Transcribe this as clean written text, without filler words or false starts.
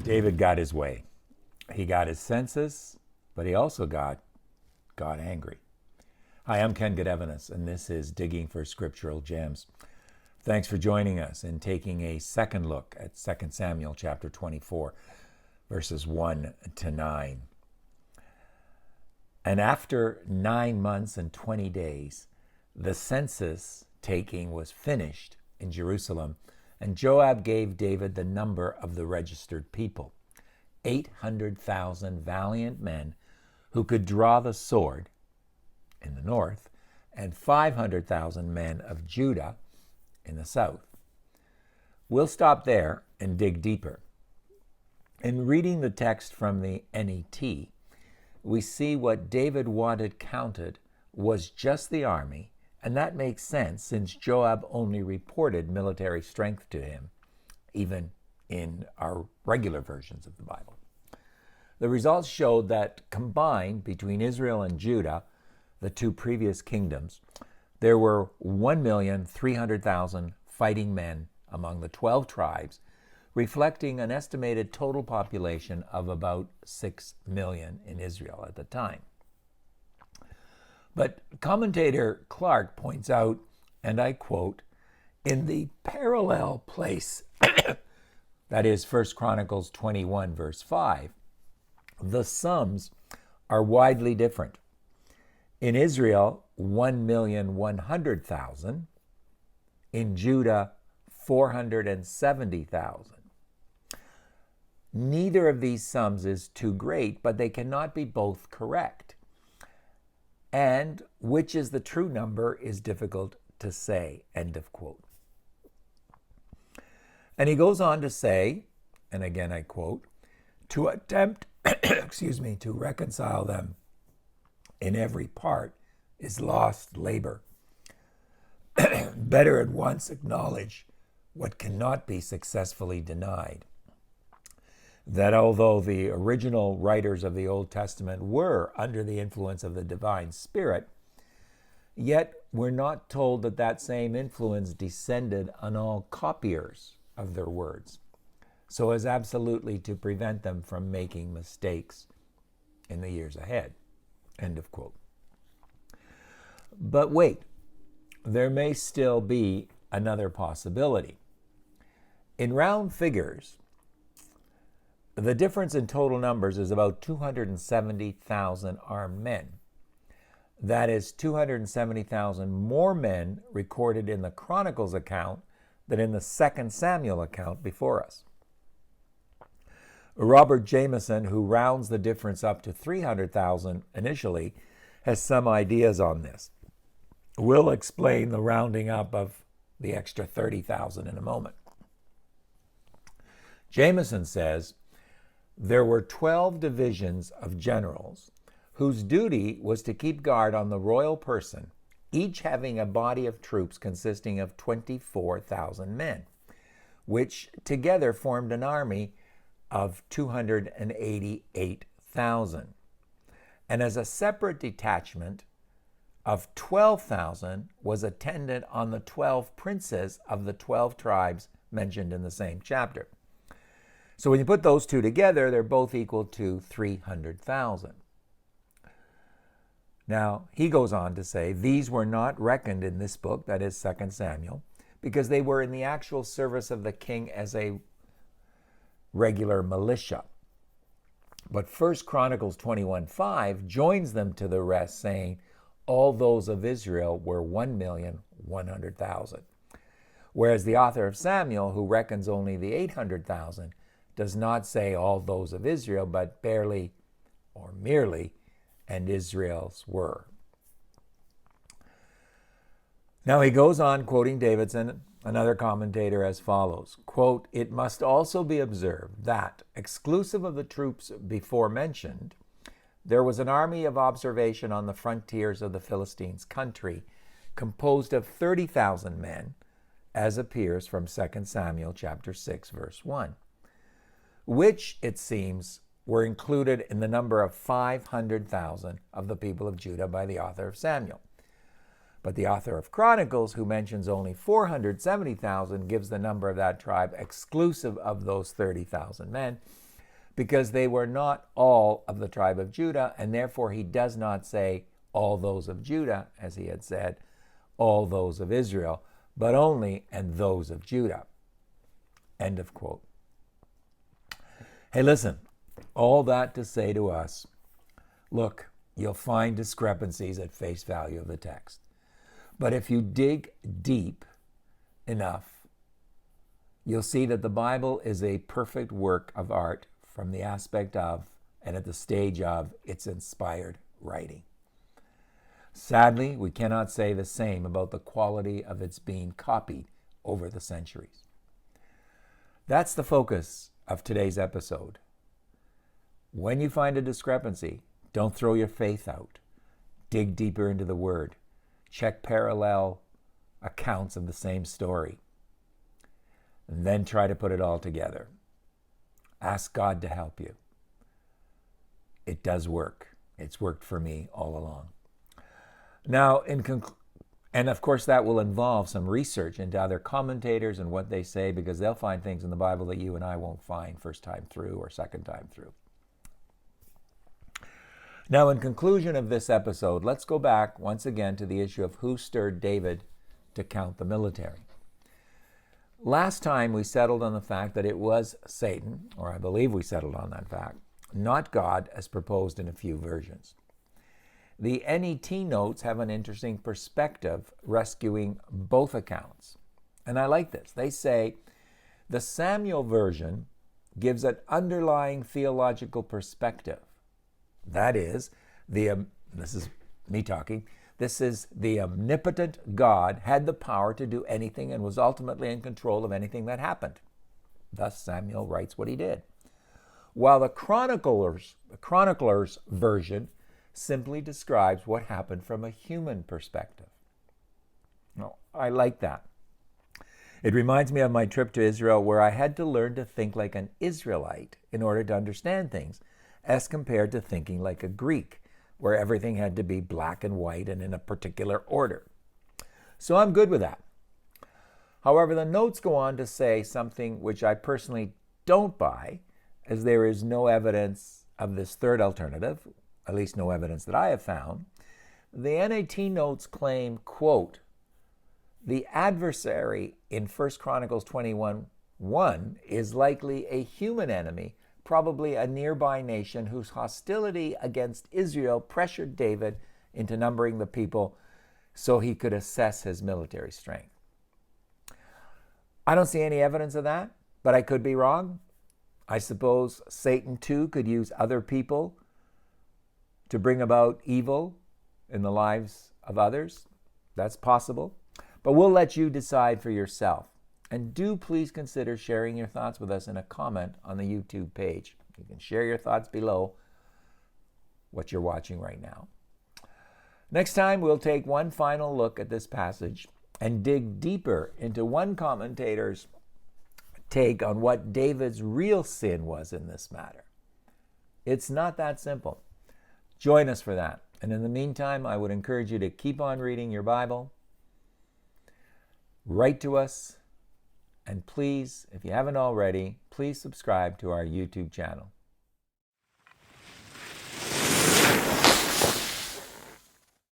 David got his way. He got his census, but he also got God angry. Hi, I'm Ken Godevanis, and this is Digging for Scriptural Gems. Thanks for joining us in taking a second look at 2 Samuel chapter 24, verses 1 to 9. And after 9 months and 20 days, the census taking was finished in Jerusalem, and Joab gave David the number of the registered people, 800,000 valiant men who could draw the sword in the north, and 500,000 men of Judah in the south. We'll stop there and dig deeper. In reading the text from the NET, we see what David wanted counted was just the army, and that makes sense since Joab only reported military strength to him, even in our regular versions of the Bible. The results showed that combined between Israel and Judah, the two previous kingdoms, there were 1,300,000 fighting men among the 12 tribes, reflecting an estimated total population of about 6 million in Israel at the time. But commentator Clark points out, and I quote, in the parallel place, that is 1 Chronicles 21, verse 5, the sums are widely different. In Israel, 1,100,000. In Judah, 470,000. Neither of these sums is too great, but they cannot be both correct. And which is the true number is difficult to say, end of quote. And he goes on to say, and again I quote, to attempt, to reconcile them in every part is lost labor. Better at once acknowledge what cannot be successfully denied. That although the original writers of the Old Testament were under the influence of the divine Spirit, yet we're not told that that same influence descended on all copiers of their words, so as absolutely to prevent them from making mistakes in the years ahead. End of quote. But wait, there may still be another possibility. In round figures, the difference in total numbers is about 270,000 armed men. That is 270,000 more men recorded in the Chronicles account than in the 2 Samuel account before us. Robert Jameson, who rounds the difference up to 300,000 initially, has some ideas on this. We'll explain the rounding up of the extra 30,000 in a moment. Jameson says there were 12 divisions of generals whose duty was to keep guard on the royal person, each having a body of troops consisting of 24,000 men, which together formed an army of 288,000. And as a separate detachment of 12,000 was attendant on the 12 princes of the 12 tribes mentioned in the same chapter. So when you put those two together, they're both equal to 300,000. Now, he goes on to say, these were not reckoned in this book, that is 2 Samuel, because they were in the actual service of the king as a regular militia. But 1 Chronicles 21:5 joins them to the rest, saying, all those of Israel were 1,100,000. Whereas the author of Samuel, who reckons only the 800,000, does not say all those of Israel, but barely or merely, and Israel's were. Now he goes on quoting Davidson, another commentator, as follows, quote, it must also be observed that, exclusive of the troops before mentioned, there was an army of observation on the frontiers of the Philistines' country, composed of 30,000 men, as appears from 2 Samuel chapter 6, verse 1, which, it seems, were included in the number of 500,000 of the people of Judah by the author of Samuel. But the author of Chronicles, who mentions only 470,000, gives the number of that tribe exclusive of those 30,000 men, because they were not all of the tribe of Judah, and therefore he does not say all those of Judah, as he had said, all those of Israel, but only and those of Judah. End of quote. Hey, listen, all that to say to us, look, you'll find discrepancies at face value of the text. But if you dig deep enough, you'll see that the Bible is a perfect work of art from the aspect of and at the stage of its inspired writing. Sadly, we cannot say the same about the quality of its being copied over the centuries. That's the focus of today's episode. When you find a discrepancy, don't throw your faith out. Dig deeper into the Word. Check parallel accounts of the same story. And then try to put it all together. Ask God to help you. It does work. It's worked for me all along. Now, and of course that will involve some research into other commentators and what they say, because they'll find things in the Bible that you and I won't find first time through or second time through. Now, in conclusion of this episode, let's go back once again to the issue of who stirred David to count the military. Last time we settled on the fact that it was Satan, or I believe we settled on that fact, not God as proposed in a few versions. The NET notes have an interesting perspective, rescuing both accounts. And I like this. They say the Samuel version gives an underlying theological perspective. That is, this is me talking, this is the omnipotent God had the power to do anything and was ultimately in control of anything that happened. Thus, Samuel writes what he did. While the chronicler's version simply describes what happened from a human perspective. No, I like that. It reminds me of my trip to Israel, where I had to learn to think like an Israelite in order to understand things, as compared to thinking like a Greek, where everything had to be black and white and in a particular order. So I'm good with that. However, the notes go on to say something which I personally don't buy, as there is no evidence of this third alternative, at least no evidence that I have found. The NAT notes claim, quote, the adversary in 1 Chronicles 21:1 is likely a human enemy, probably a nearby nation whose hostility against Israel pressured David into numbering the people so he could assess his military strength. I don't see any evidence of that, but I could be wrong. I suppose Satan too could use other people to bring about evil in the lives of others. That's possible. But we'll let you decide for yourself. And do please consider sharing your thoughts with us in a comment on the YouTube page. You can share your thoughts below what you're watching right now. Next time, we'll take one final look at this passage and dig deeper into one commentator's take on what David's real sin was in this matter. It's not that simple. Join us for that. And in the meantime, I would encourage you to keep on reading your Bible. Write to us. And please, if you haven't already, please subscribe to our YouTube channel.